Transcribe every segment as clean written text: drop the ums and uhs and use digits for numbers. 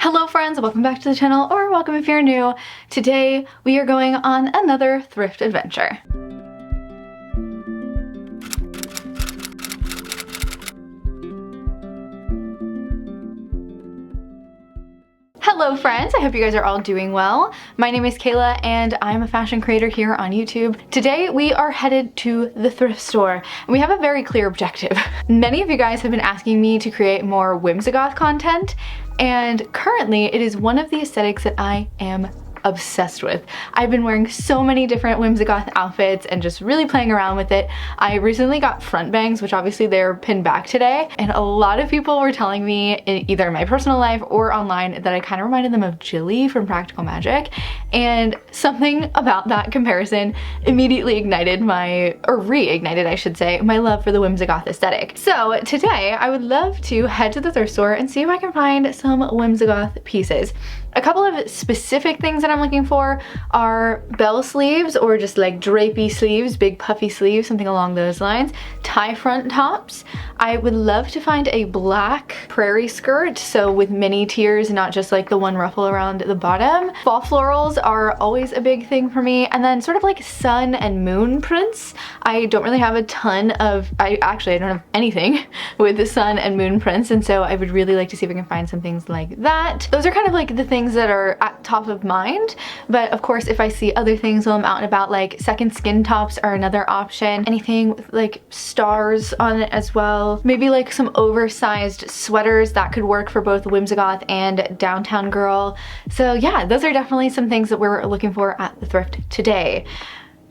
Hello friends, welcome back to the channel, or welcome if you're new. Today we are going on another thrift adventure. Hello friends, I hope you guys are all doing well. My name is Kayla and I'm a fashion creator here on YouTube. Today we are headed to the thrift store and we have a very clear objective. Many of you guys have been asking me to create more Whimsigoth content, and currently it is one of the aesthetics that I am obsessed with. I've been wearing so many different Whimsigoth outfits and just really playing around with it. I recently got front bangs, which obviously they're pinned back today, and a lot of people were telling me either in my personal life or online that I kind of reminded them of Jilly from Practical Magic, and something about that comparison immediately ignited reignited, I should say, my love for the Whimsigoth aesthetic. So today I would love to head to the thrift store and see if I can find some Whimsigoth pieces. A couple of specific things that I'm looking for are bell sleeves, or just like drapey sleeves, big puffy sleeves, something along those lines. Tie front tops. I would love to find a black prairie skirt, so with mini tiers, not just like the one ruffle around the bottom. Fall florals are always a big thing for me, and then sort of like sun and moon prints. I don't really have a ton of, I don't have anything with the sun and moon prints, and so I would really like to see if I can find some things like that. Those are kind of like the things that are at top of mind, but of course if I see other things while I'm out and about, like second skin tops are another option. Anything with like stars on it as well. Maybe like some oversized sweaters that could work for both Whimsigoth and Downtown Girl. So yeah, those are definitely some things that we're looking for at the thrift today.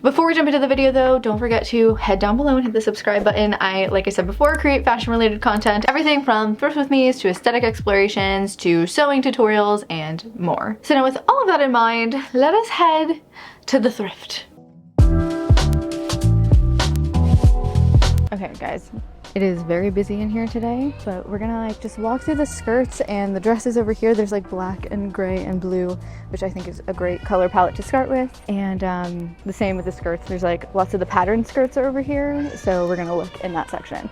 Before we jump into the video though, don't forget to head down below and hit the subscribe button. Like I said before, create fashion related content, everything from thrift with me's to aesthetic explorations to sewing tutorials and more. So now with all of that in mind, let us head to the thrift. Okay guys, it is very busy in here today, but we're gonna like just walk through the skirts and the dresses over here. There's like black and gray and blue, which I think is a great color palette to start with. And the same with the skirts. There's like lots of the patterned skirts are over here, so we're gonna look in that section.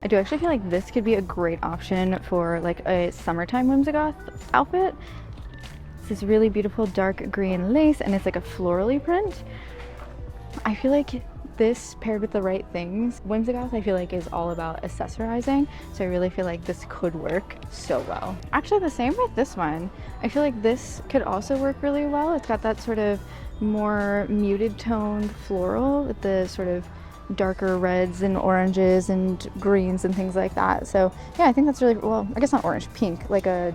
I do actually feel like this could be a great option for like a summertime Whimsigoth outfit. This is really beautiful dark green lace and it's like a florally print. I feel like this paired with the right things, Whimsigoth I feel like is all about accessorizing, so I really feel like this could work so well. Actually the same with this one. I feel like this could also work really well. It's got that sort of more muted toned floral with the sort of darker reds and oranges and greens and things like that. So yeah, I think that's really, well, I guess not orange, pink, like a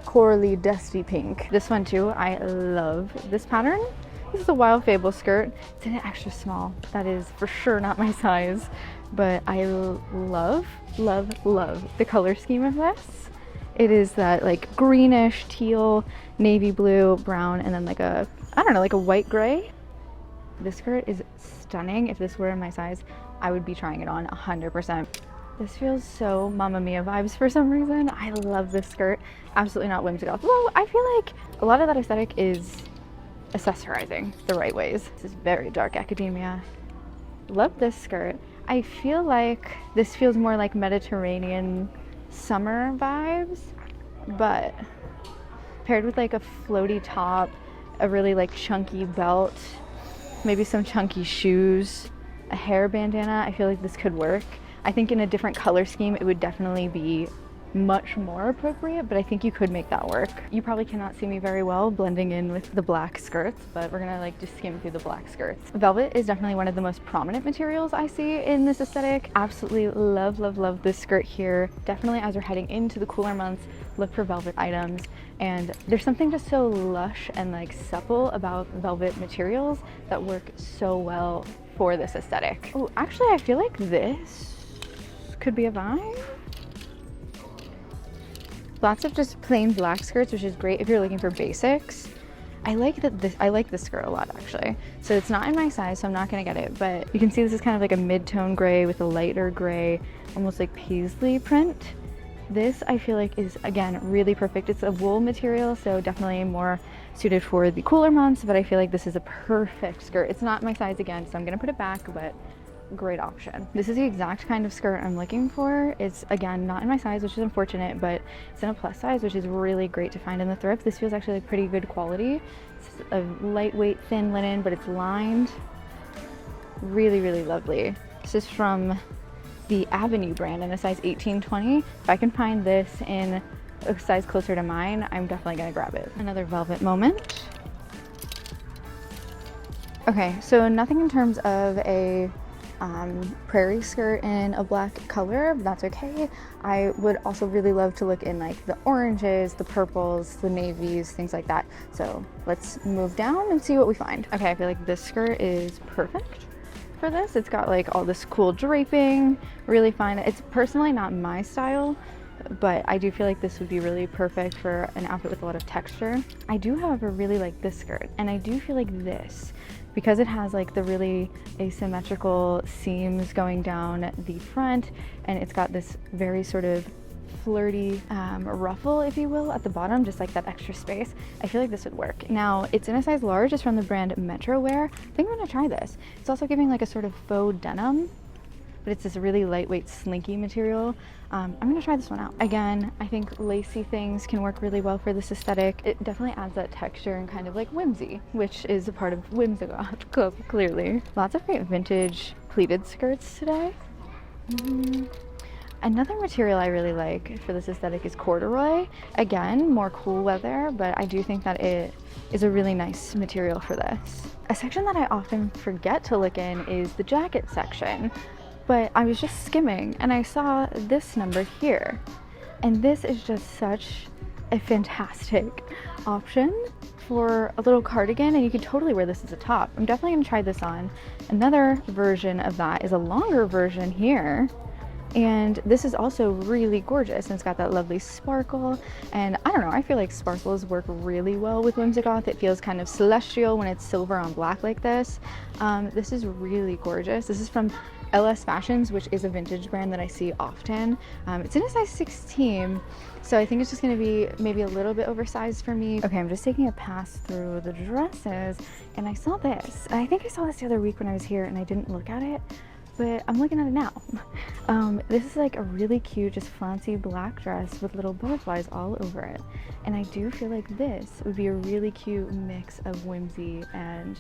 corally dusty pink. This one too, I love this pattern. This is a Wild Fable skirt. It's in an extra small. That is for sure not my size, but I love, love, love the color scheme of this. It is that like greenish, teal, navy blue, brown, and then like a, I don't know, like a white gray. This skirt is stunning. If this were in my size, I would be trying it on 100%. This feels so Mamma Mia vibes for some reason. I love this skirt. Absolutely not Whimsigoth. Well, I feel like a lot of that aesthetic is accessorizing the right ways. This is very dark academia. Love this skirt. I feel like this feels more like Mediterranean summer vibes, but paired with like a floaty top, a really like chunky belt, maybe some chunky shoes, a hair bandana, I feel like this could work. I think in a different color scheme it would definitely be much more appropriate, but I think you could make that work. You probably cannot see me very well blending in with the black skirts, but we're gonna like just skim through the black skirts. Velvet is definitely one of the most prominent materials I see in this aesthetic. Absolutely love, love, love this skirt here. Definitely as we're heading into the cooler months, look for velvet items. And there's something just so lush and like supple about velvet materials that work so well for this aesthetic. Oh, actually I feel like this could be a vibe. Lots of just plain black skirts, which is great if you're looking for basics. I like this skirt a lot actually. So it's not in my size, so I'm not gonna get it, but you can see this is kind of like a mid-tone gray with a lighter gray, almost like paisley print. This I feel like is, again, really perfect. It's a wool material, so definitely more suited for the cooler months, but I feel like this is a perfect skirt. It's not my size again, so I'm gonna put it back, but great option. This is the exact kind of skirt I'm looking for. It's, again, not in my size, which is unfortunate, but it's in a plus size, which is really great to find in the thrift. This feels actually like pretty good quality. It's a lightweight, thin linen, but it's lined. Really, really lovely. This is from the Avenue brand in a size 18-20. If I can find this in a size closer to mine, I'm definitely gonna grab it. Another velvet moment. Okay, so nothing in terms of a prairie skirt in a black color, but that's okay. I would also really love to look in like the oranges, the purples, the navies, things like that. So let's move down and see what we find. Okay, I feel like this skirt is perfect for this. It's got like all this cool draping, really fine. It's personally not my style, but I do feel like this would be really perfect for an outfit with a lot of texture. I do, however, really like this skirt, and I do feel like this, because it has like the really asymmetrical seams going down the front, and it's got this very sort of flirty ruffle, if you will, at the bottom, just like that extra space. I feel like this would work. Now, it's in a size large. It's from the brand Metro Wear. I think I'm gonna try this. It's also giving like a sort of faux denim, but it's this really lightweight, slinky material. I'm gonna try this one out. Again, I think lacy things can work really well for this aesthetic. It definitely adds that texture and kind of like whimsy, which is a part of Whimsigoth, clearly. Lots of great vintage pleated skirts today. Another material I really like for this aesthetic is corduroy. Again, more cool weather, but I do think that it is a really nice material for this. A section that I often forget to look in is the jacket section. But I was just skimming and I saw this number here, and this is just such a fantastic option for a little cardigan, and you can totally wear this as a top. I'm definitely gonna try this on. Another version of that is a longer version here, and this is also really gorgeous, and it's got that lovely sparkle, and I don't know, I feel like sparkles work really well with Whimsigoth. It feels kind of celestial when it's silver on black like this. This is really gorgeous. This is from LS Fashions, which is a vintage brand that I see often. It's in a size 16, so I think it's just gonna be maybe a little bit oversized for me. Okay, I'm just taking a pass through the dresses, and I saw this. I think I saw this the other week when I was here and I didn't look at it, but I'm looking at it now. This is like a really cute, just flouncy black dress with little butterflies all over it. And I do feel like this would be a really cute mix of whimsy and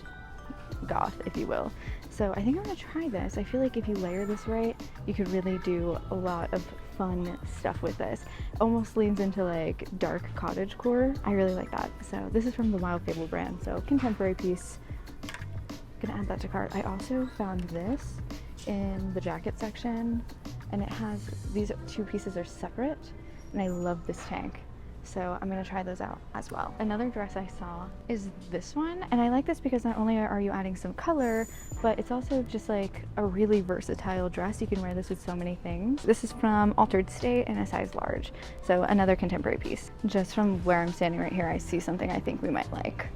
goth, if you will. So I think I'm gonna try this. I feel like if you layer this right, you could really do a lot of fun stuff with this. Almost leans into like dark cottagecore. I really like that. So this is from the Wild Fable brand, so contemporary piece. Gonna add that to cart. I also found this in the jacket section, and it has, these two pieces are separate, and I love this tank. So I'm gonna try those out as well. Another dress I saw is this one, and I like this because not only are you adding some color, but it's also just like a really versatile dress. You can wear this with so many things. This is from Altered State in a size large, so another contemporary piece. Just from where I'm standing right here, I see something I think we might like.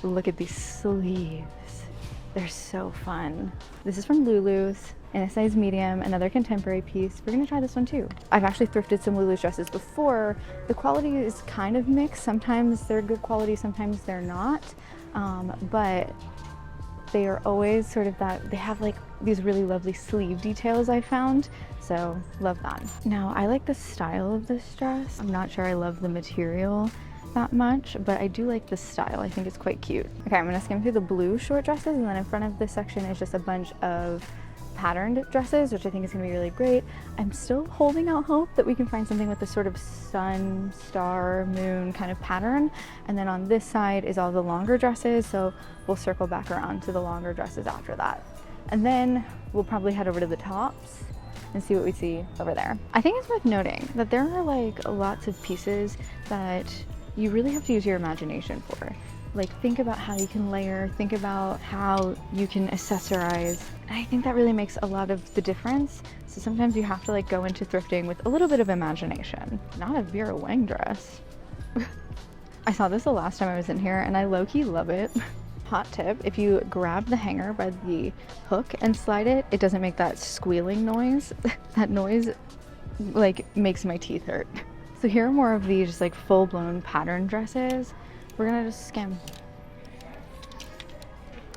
Look at these sleeves. They're so fun. This is from Lulu's in a size medium, another contemporary piece. We're gonna try this one too. I've actually thrifted some Lulu's dresses before. The quality is kind of mixed. Sometimes they're good quality, sometimes they're not. But they are always sort of that, they have like these really lovely sleeve details I found. So love that. Now I like the style of this dress. I'm not sure I love the material that much, but I do like the style. I think it's quite cute. Okay, I'm gonna skim through the blue short dresses, and then in front of this section is just a bunch of patterned dresses, which I think is gonna be really great. I'm still holding out hope that we can find something with this sort of sun, star, moon kind of pattern. And then on this side is all the longer dresses, so we'll circle back around to the longer dresses after that. And then we'll probably head over to the tops and see what we see over there. I think it's worth noting that there are like lots of pieces that you really have to use your imagination for. Like, think about how you can layer, think about how you can accessorize. And I think that really makes a lot of the difference. So sometimes you have to like go into thrifting with a little bit of imagination. Not a Vera Wang dress. I saw this the last time I was in here and I low-key love it. Hot tip, if you grab the hanger by the hook and slide it, it doesn't make that squealing noise. That noise like makes my teeth hurt. So here are more of the just like full-blown pattern dresses. We're gonna just skim.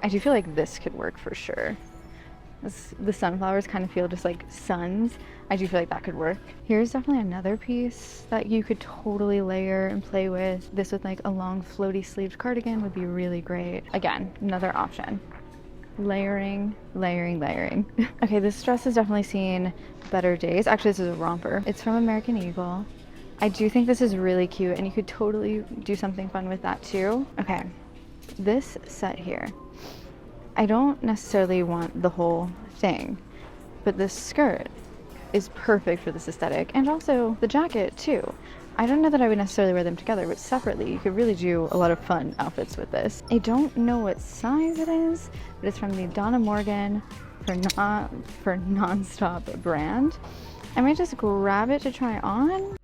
I do feel like this could work for sure. The sunflowers kind of feel just like suns. I do feel like that could work. Here's definitely another piece that you could totally layer and play with. This with like a long floaty sleeved cardigan would be really great. Again, another option. Layering, layering, layering. Okay, this dress has definitely seen better days. Actually, this is a romper. It's from American Eagle. I do think this is really cute and you could totally do something fun with that too. Okay, this set here. I don't necessarily want the whole thing, but this skirt is perfect for this aesthetic, and also the jacket too. I don't know that I would necessarily wear them together, but separately you could really do a lot of fun outfits with this. I don't know what size it is, but it's from the Donna Morgan for Nonstop brand. I might just grab it to try on.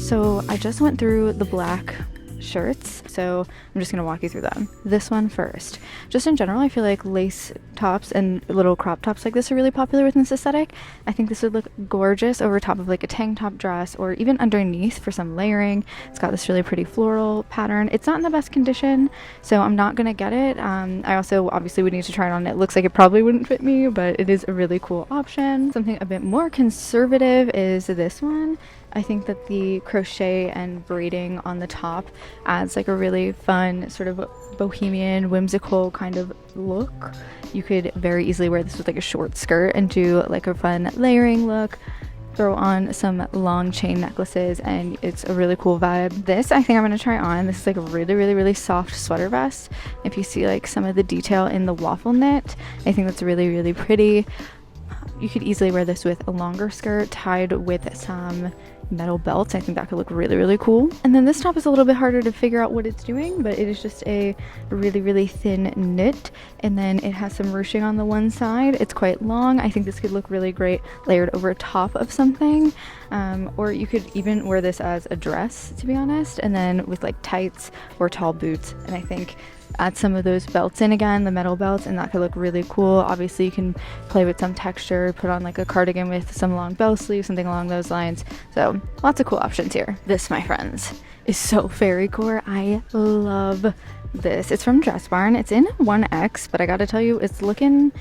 So I just went through the black shirts, so I'm just gonna walk you through them. This one first. Just in general, I feel like lace tops and little crop tops like this are really popular with this aesthetic. I think this would look gorgeous over top of like a tank top dress, or even underneath for some layering. It's got this really pretty floral pattern. It's not in the best condition, so I'm not gonna get it. I also obviously would need to try it on. It looks like it probably wouldn't fit me, but it is a really cool option. Something a bit more conservative is this one. I think that the crochet and braiding on the top adds like a really fun sort of bohemian, whimsical kind of look. You could very easily wear this with like a short skirt and do like a fun layering look. Throw on some long chain necklaces and it's a really cool vibe. This I think I'm gonna try on. This is like a really soft sweater vest. If you see like some of the detail in the waffle knit, I think that's really pretty. You could easily wear this with a longer skirt tied with some metal belts. I think that could look really cool. And then this top is a little bit harder to figure out what it's doing, but it is just a really thin knit, and then it has some ruching on the one side. It's quite long. I think this could look really great layered over top of something, or you could even wear this as a dress, to be honest, and then with like tights or tall boots. And I think add some of those belts in again, the metal belts, and that could look really cool. Obviously you can play with some texture, put on like a cardigan with some long bell sleeves, something along those lines. So lots of cool options here. This, my friends, is so fairy core. I love this. It's from Dress Barn. It's in 1X, but I gotta tell you, it's looking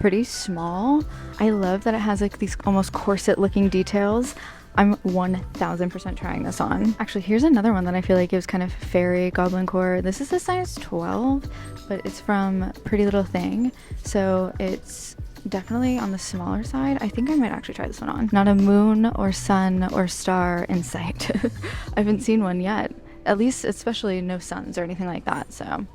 pretty small. I love that it has like these almost corset looking details. I'm 1000% trying this on. Actually, here's another one that I feel like gives kind of fairy goblin core. This is a size 12, but it's from Pretty Little Thing. So it's definitely on the smaller side. I think I might actually try this one on. Not a moon or sun or star in sight. I haven't seen one yet. At least, especially no suns or anything like that, so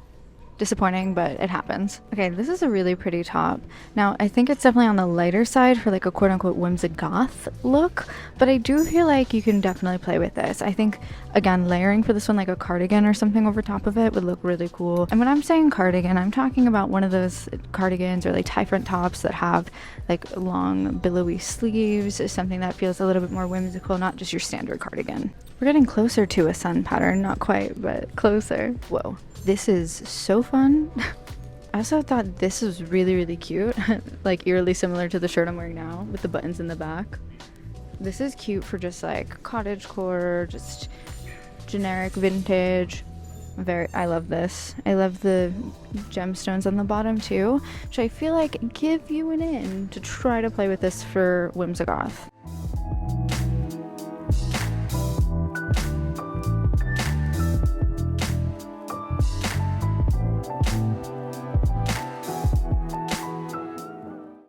Disappointing, but it happens. Okay, this is a really pretty top. Now, I think it's definitely on the lighter side for like a quote-unquote Whimsigoth look, but I do feel like you can definitely play with this. I think, again, layering for this one like a cardigan or something over top of it would look really cool. And when I'm saying cardigan, I'm talking about one of those cardigans or like tie front tops that have like long billowy sleeves, something that feels a little bit more whimsical, not just your standard cardigan. We're getting closer to a sun pattern, not quite, but closer. Whoa. This is so fun. I also thought this was really, really cute. Like eerily similar to the shirt I'm wearing now with the buttons in the back. This is cute for just like cottagecore, just generic vintage. I love this. I love the gemstones on the bottom too, which I feel like give you an in to try to play with this for Whimsigoth.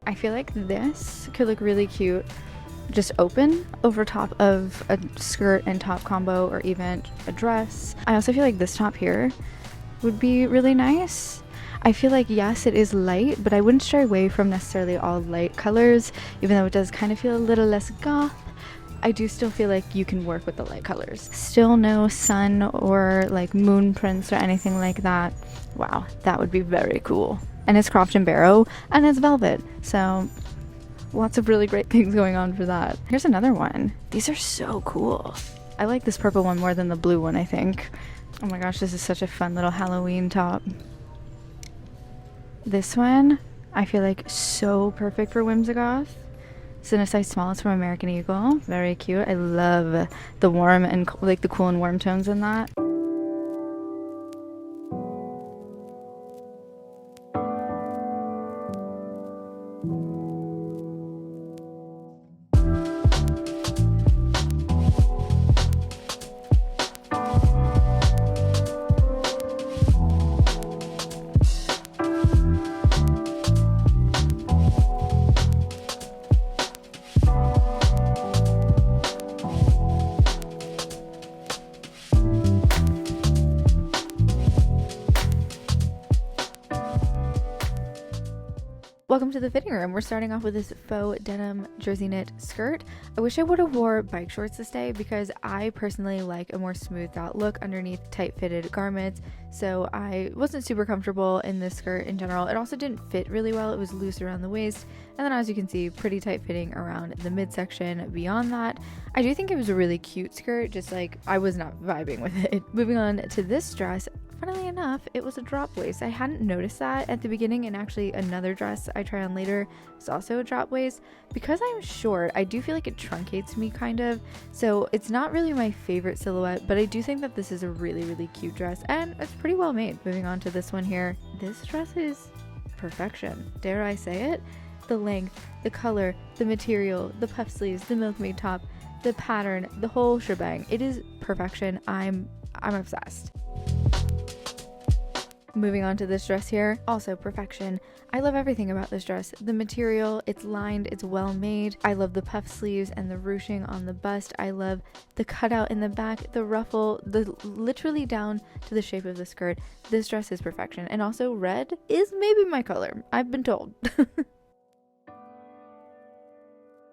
I feel like this could look really cute just open over top of a skirt and top combo, or even a dress. I also feel like this top here would be really nice. I feel like, yes, it is light, but I wouldn't stray away from necessarily all light colors, even though it does kind of feel a little less goth. I do still feel like you can work with the light colors. Still no sun or like moon prints or anything like that. Wow, that would be very cool. And it's cropped in barrow and it's velvet, so lots of really great things going on for that. Here's another one. These are so cool. I like this purple one more than the blue one, I think. Oh my gosh, this is such a fun little Halloween top. This one I feel like so perfect for Whimsigoth. It's in a size small. It's from American Eagle. Very cute. I love the warm and like the cool and warm tones in that. Welcome to the fitting room. We're starting off with this faux denim jersey knit skirt. I wish I would have wore bike shorts this day because I personally like a more smoothed out look underneath tight fitted garments. So I wasn't super comfortable in this skirt in general. It also didn't fit really well. It was loose around the waist. And then as you can see, pretty tight fitting around the midsection. Beyond that, I do think it was a really cute skirt, just like I was not vibing with it. Moving on to this dress. Funnily enough, it was a drop waist. I hadn't noticed that at the beginning, and actually another dress I try on later is also a drop waist. Because I'm short, I do feel like it truncates me kind of, so it's not really my favorite silhouette, but I do think that this is a really, really cute dress, and it's pretty well made. Moving on to this one here. This dress is perfection. Dare I say it? The length, the color, the material, the puff sleeves, the milkmaid top, the pattern, the whole shebang. It is perfection. I'm obsessed. Moving on to this dress here, also perfection. I love everything about this dress. The material, it's lined, it's well made. I love the puff sleeves and the ruching on the bust. I love the cutout in the back, the ruffle, the literally down to the shape of the skirt. This dress is perfection. And also red is maybe my color, I've been told.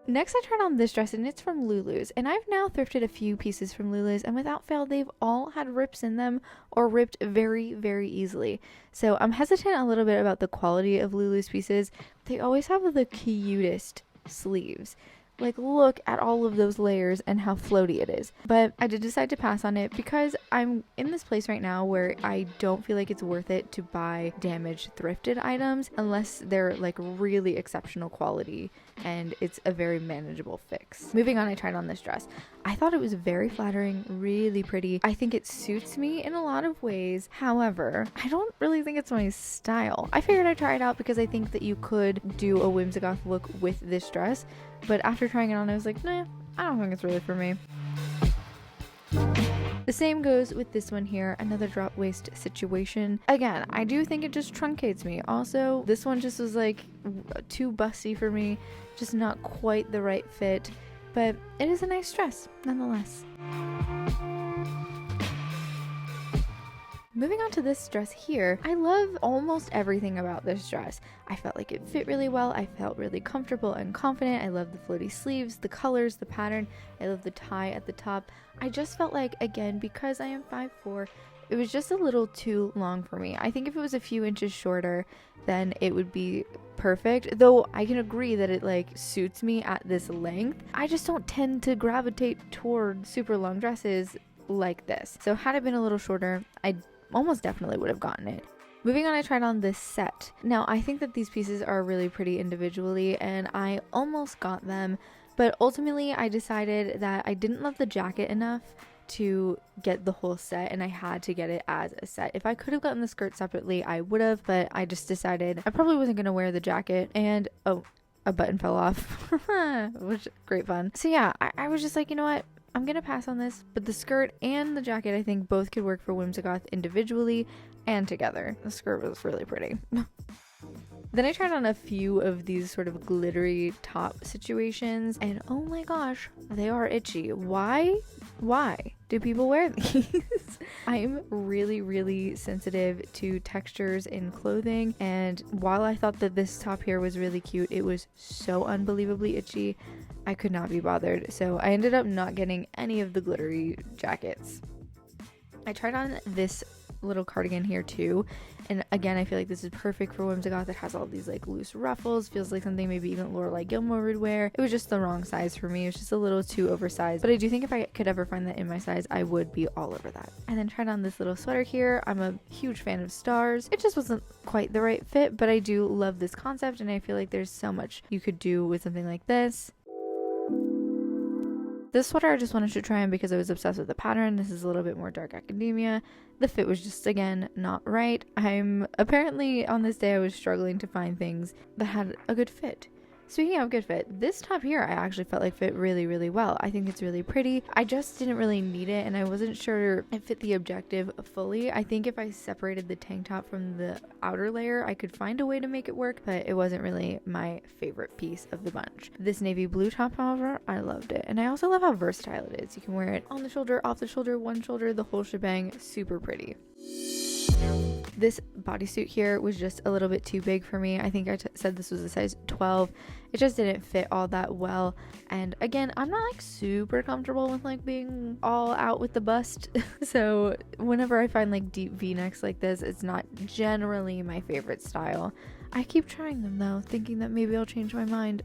Next, I tried on this dress, and it's from Lulu's, and I've now thrifted a few pieces from Lulu's, and without fail, they've all had rips in them or ripped very, very easily. So I'm hesitant a little bit about the quality of Lulu's pieces. They always have the cutest sleeves. Like, look at all of those layers and how floaty it is. But I did decide to pass on it because I'm in this place right now where I don't feel like it's worth it to buy damaged thrifted items unless they're like really exceptional quality and it's a very manageable fix. Moving on, I tried on this dress. I thought it was very flattering, really pretty. I think it suits me in a lot of ways. However, I don't really think it's my style. I figured I'd try it out because I think that you could do a Whimsigoth look with this dress. But after trying it on, I was like, nah, I don't think it's really for me. The same goes with this one here, another drop waist situation. Again, I do think it just truncates me. Also, this one just was like too busty for me, just not quite the right fit, but it is a nice dress nonetheless. Moving on to this dress here, I love almost everything about this dress. I felt like it fit really well. I felt really comfortable and confident. I love the floaty sleeves, the colors, the pattern. I love the tie at the top. I just felt like, again, because I am 5'4", it was just a little too long for me. I think if it was a few inches shorter, then it would be perfect. Though I can agree that it like suits me at this length. I just don't tend to gravitate toward super long dresses like this. So had it been a little shorter, I almost definitely would have gotten it. Moving on, I tried on this set. Now, I think that these pieces are really pretty individually, and I almost got them, but ultimately I decided that I didn't love the jacket enough to get the whole set, and I had to get it as a set. If I could have gotten the skirt separately, I would have, but I just decided I probably wasn't going to wear the jacket, and oh, a button fell off, which great fun. So yeah, I was just like, you know what? I'm gonna pass on this, but the skirt and the jacket I think both could work for Whimsigoth individually and together. The skirt was really pretty. Then I tried on a few of these sort of glittery top situations, and oh my gosh, they are itchy. Why do people wear these? I'm really sensitive to textures in clothing, and while I thought that this top here was really cute, it was so unbelievably itchy. I could not be bothered, so I ended up not getting any of the glittery jackets. I tried on this little cardigan here too, and again, I feel like this is perfect for Whimsigoth. It has all these like loose ruffles, feels like something maybe even Lorelai Gilmore would wear. It was just the wrong size for me. It was just a little too oversized, but I do think if I could ever find that in my size, I would be all over that. And then tried on this little sweater here. I'm a huge fan of stars. It just wasn't quite the right fit, but I do love this concept, and I feel like there's so much you could do with something like this. This sweater I just wanted to try on because I was obsessed with the pattern. This is a little bit more dark academia. The fit was just, again, not right. Apparently on this day I was struggling to find things that had a good fit. Speaking of good fit, this top here I actually felt like fit really well. I think it's really pretty. I just didn't really need it, and I wasn't sure it fit the objective fully. I think if I separated the tank top from the outer layer, I could find a way to make it work, but it wasn't really my favorite piece of the bunch. This navy blue top, however, I loved it. And I also love how versatile it is. You can wear it on the shoulder, off the shoulder, one shoulder, the whole shebang. Super pretty. This bodysuit here was just a little bit too big for me. I think I said this was a size 12. It just didn't fit all that well. And again, I'm not like super comfortable with like being all out with the bust. So whenever I find like deep V-necks like this, it's not generally my favorite style. I keep trying them though, thinking that maybe I'll change my mind.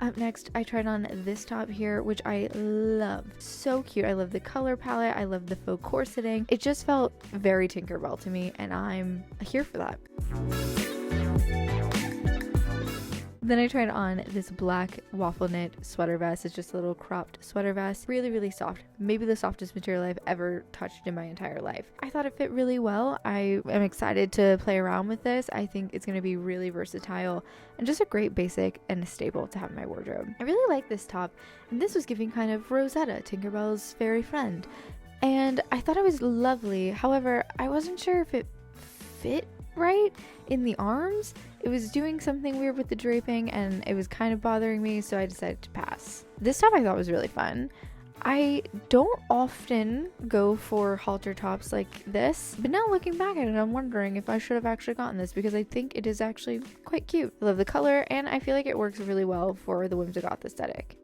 Up next, I tried on this top here, which I love. So cute. I love the color palette. I love the faux corseting. It just felt very Tinkerbell to me, and I'm here for that. Then I tried on this black waffle knit sweater vest. It's just a little cropped sweater vest. Really soft. Maybe the softest material I've ever touched in my entire life. I thought it fit really well. I am excited to play around with this. I think it's going to be really versatile and just a great basic and a staple to have in my wardrobe. I really like this top, and this was giving kind of Rosetta, Tinkerbell's fairy friend. And I thought it was lovely. However, I wasn't sure if it fit right in the arms. It was doing something weird with the draping, and it was kind of bothering me, so I decided to pass. This top I thought was really fun. I don't often go for halter tops like this, but now looking back at it, I'm wondering if I should have actually gotten this because I think it is actually quite cute. I love the color, and I feel like it works really well for the Whimsigoth aesthetic.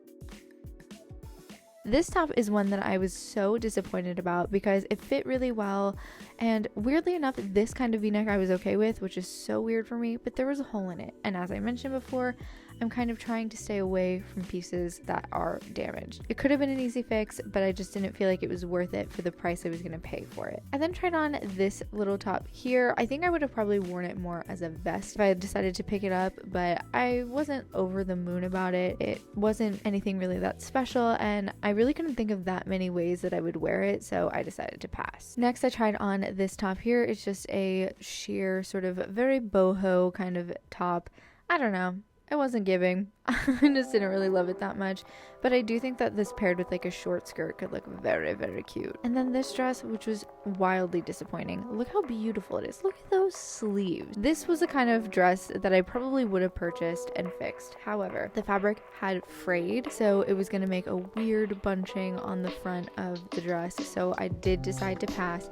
This top is one that I was so disappointed about because it fit really well, and weirdly enough, this kind of v-neck I was okay with, which is so weird for me, but there was a hole in it. And as I mentioned before, I'm kind of trying to stay away from pieces that are damaged. It could have been an easy fix, but I just didn't feel like it was worth it for the price I was going to pay for it. I then tried on this little top here. I think I would have probably worn it more as a vest if I had decided to pick it up, but I wasn't over the moon about it. It wasn't anything really that special, and I really couldn't think of that many ways that I would wear it, so I decided to pass. Next, I tried on this top here. It's just a sheer sort of very boho kind of top. I don't know. It wasn't giving. I just didn't really love it that much, but I do think that this paired with like a short skirt could look very cute. And then this dress, which was wildly disappointing. Look how beautiful it is. Look at those sleeves. This was the kind of dress that I probably would have purchased and fixed. However, the fabric had frayed, so it was going to make a weird bunching on the front of the dress, so I did decide to pass.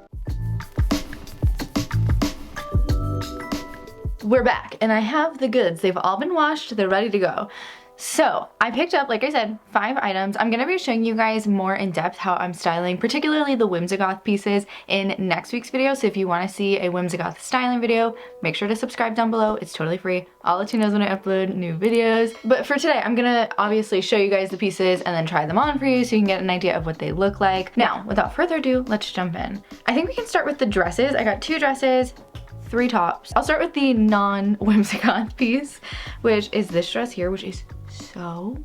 we're back and I have the goods. They've all been washed, they're ready to go. So I picked up, like I said, 5 items. I'm gonna be showing you guys more in depth how I'm styling, particularly the Whimsigoth pieces in next week's video. So if you wanna see a Whimsigoth styling video, make sure to subscribe down below. It's totally free. I'll let you know when I upload new videos. But for today, I'm gonna obviously show you guys the pieces and then try them on for you so you can get an idea of what they look like. Now, without further ado, let's jump in. I think we can start with the dresses. I got 2 dresses, 3 tops. I'll start with the non-Whimsigoth piece, which is this dress here, which is so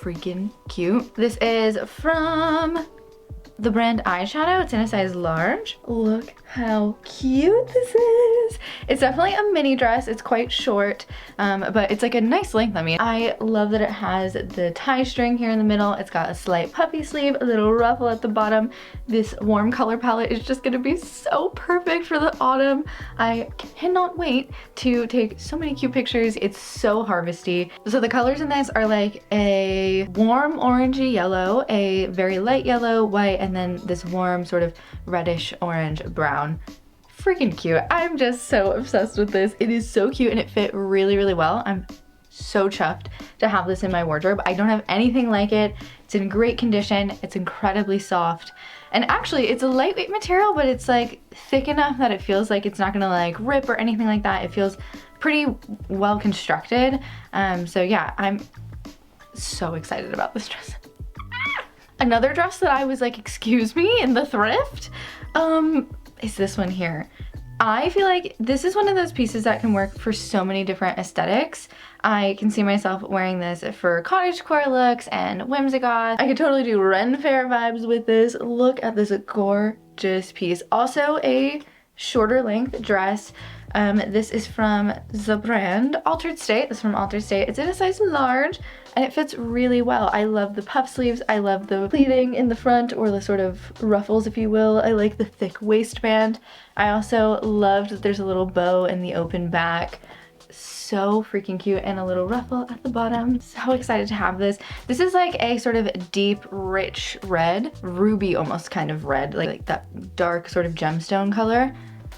freaking cute. This is from the brand Eyeshadow. It's in a size large. Look how cute this is. It's definitely a mini dress. It's quite short, but it's like a nice length. I mean, I love that it has the tie string here in the middle. It's got a slight puffy sleeve, a little ruffle at the bottom. This warm color palette is just gonna be so perfect for the autumn. I cannot wait to take so many cute pictures. It's so harvesty. So the colors in this are like a warm orangey yellow, a very light yellow, white, and then this warm sort of reddish orange brown. Freaking cute. I'm just so obsessed with this. It is so cute and it fit really, really well. I'm so chuffed to have this in my wardrobe. I don't have anything like it. It's in great condition. It's incredibly soft. And actually it's a lightweight material, but it's like thick enough that it feels like it's not gonna like rip or anything like that. It feels pretty well constructed. So yeah, I'm so excited about this dress. Another dress that I was like, excuse me, in the thrift, is this one here. I feel like this is one of those pieces that can work for so many different aesthetics. I can see myself wearing this for cottagecore looks and Whimsigoth. I could totally do Ren Fair vibes with this. Look at this gorgeous piece. Also a shorter length dress. This is from the brand Altered State. This is from Altered State. It's in a size large and it fits really well. I love the puff sleeves. I love the pleating in the front, or the sort of ruffles, if you will. I like the thick waistband. I also loved that there's a little bow in the open back. So freaking cute, and a little ruffle at the bottom. So excited to have this. This is like a sort of deep, rich red, ruby almost kind of red, like that dark sort of gemstone color.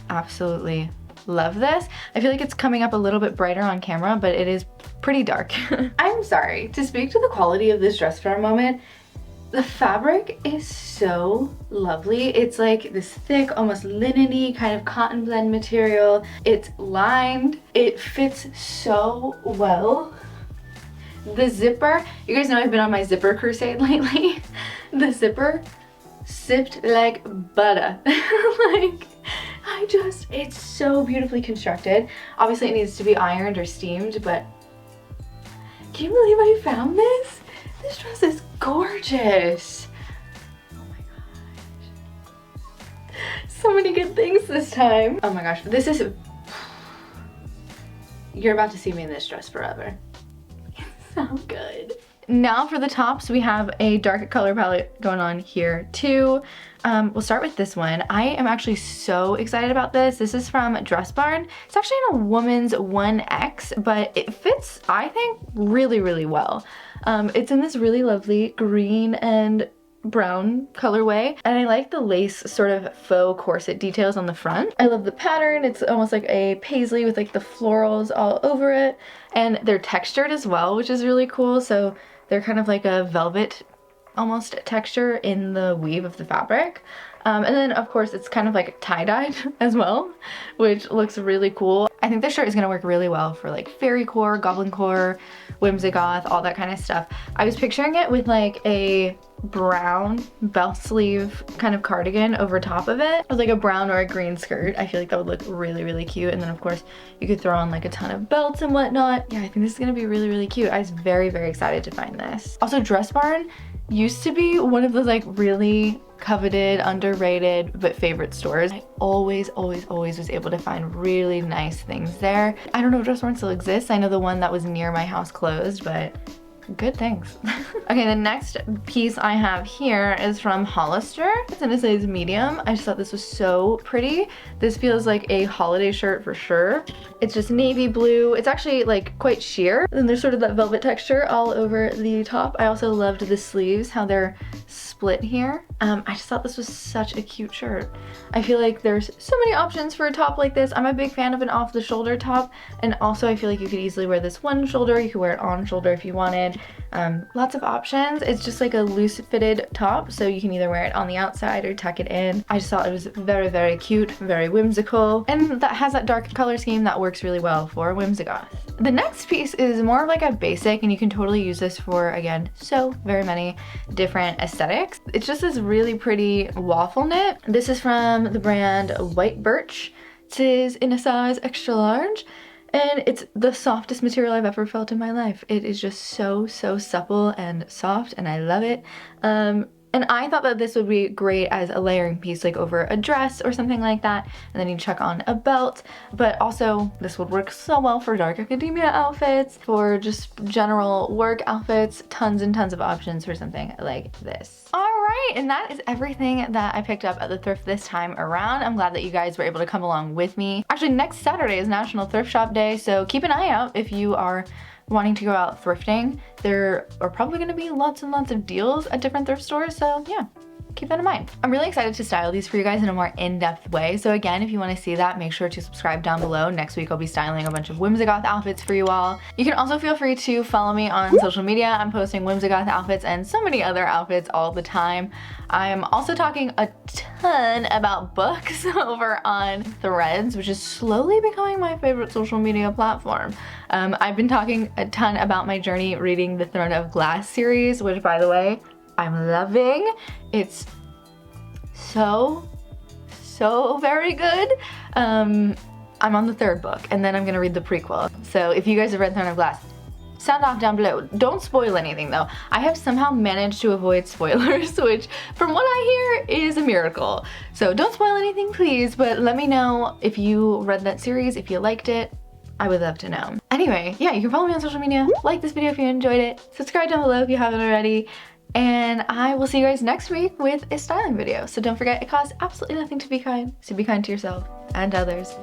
Absolutely love this. I feel like it's coming up a little bit brighter on camera, but it is pretty dark. I'm sorry, to speak to the quality of this dress for a moment, the fabric is so lovely. It's like this thick, almost linen-y kind of cotton blend material. It's lined. It fits so well. The zipper, you guys know I've been on my zipper crusade lately. The zipper sipped like butter. Like, it's so beautifully constructed. Obviously it needs to be ironed or steamed, but can you believe I found this? This dress is gorgeous. Oh my gosh. So many good things this time. Oh my gosh, this is, you're about to see me in this dress forever. It's so good. Now for the tops, we have a dark color palette going on here too. We'll start with this one. I am actually so excited about this. This is from Dress Barn. It's actually in a woman's 1X, but it fits, I think, really, really well. It's in this really lovely green and brown colorway, and I like the lace sort of faux corset details on the front. I love the pattern. It's almost like a paisley with like the florals all over it, and they're textured as well, which is really cool. So they're kind of like a velvet almost texture in the weave of the fabric. And then of course it's kind of like tie-dyed as well, which looks really cool. I think this shirt is gonna work really well for like fairycore, goblincore, Whimsigoth, all that kind of stuff. I was picturing it with like a brown bell sleeve kind of cardigan over top of it with like a brown or a green skirt. I feel like that would look really, really cute. And then of course you could throw on like a ton of belts and whatnot. Yeah, I think this is gonna be really, really cute. I was very, very excited to find this. Also, Dress Barn used to be one of those like really coveted, underrated, but favorite stores. I always was able to find really nice things there. I don't know if Dress Barn still exists. I know the one that was near my house closed, but good things. Okay, the next piece I have here is from Hollister. It's in a size medium. I just thought this was so pretty. This feels like a holiday shirt for sure. It's just navy blue. It's actually like quite sheer. And there's sort of that velvet texture all over the top. I also loved the sleeves, how they're split here. I just thought this was such a cute shirt. I feel like there's so many options for a top like this. I'm a big fan of an off the shoulder top, and also I feel like you could easily wear this one shoulder. You could wear it on shoulder if you wanted. Lots of options. It's just like a loose fitted top, so you can either wear it on the outside or tuck it in. I just thought it was very, very cute, very whimsical, and that has that dark color scheme that works really well for Whimsigoth. The next piece is more of like a basic, and you can totally use this for, again, so very many different aesthetics. It's just this really pretty waffle knit. This is from the brand White Birch. It is in a size extra large, and it's the softest material I've ever felt in my life. It is just so, so supple and soft, and I love it. And I thought that this would be great as a layering piece, like over a dress or something like that, and then you chuck on a belt. But also, this would work so well for dark academia outfits, for just general work outfits, tons and tons of options for something like this. Alright, and that is everything that I picked up at the thrift this time around. I'm glad that you guys were able to come along with me. Actually, next Saturday is National Thrift Shop Day, so keep an eye out if you are wanting to go out thrifting. There are probably going to be lots and lots of deals at different thrift stores, so yeah, keep that in mind. I'm really excited to style these for you guys in a more in-depth way, so again, if you want to see that, make sure to subscribe down below. Next week I'll be styling a bunch of Whimsigoth outfits for you all. You can also feel free to follow me on social media. I'm posting Whimsigoth outfits and so many other outfits all the time. I am also talking a ton about books over on Threads, which is slowly becoming my favorite social media platform. I've been talking a ton about my journey reading the Throne of Glass series, which, by the way, I'm loving. It's so very good. I'm on the 3rd book, and then I'm gonna read the prequel. So if you guys have read Throne of Glass, sound off down below. Don't spoil anything though. I have somehow managed to avoid spoilers, which from what I hear is a miracle. So don't spoil anything, please, but let me know if you read that series, if you liked it. I would love to know. Anyway, yeah, you can follow me on social media, like this video if you enjoyed it, subscribe down below if you haven't already, and I will see you guys next week with a styling video. So don't forget, it costs absolutely nothing to be kind, so be kind to yourself and others.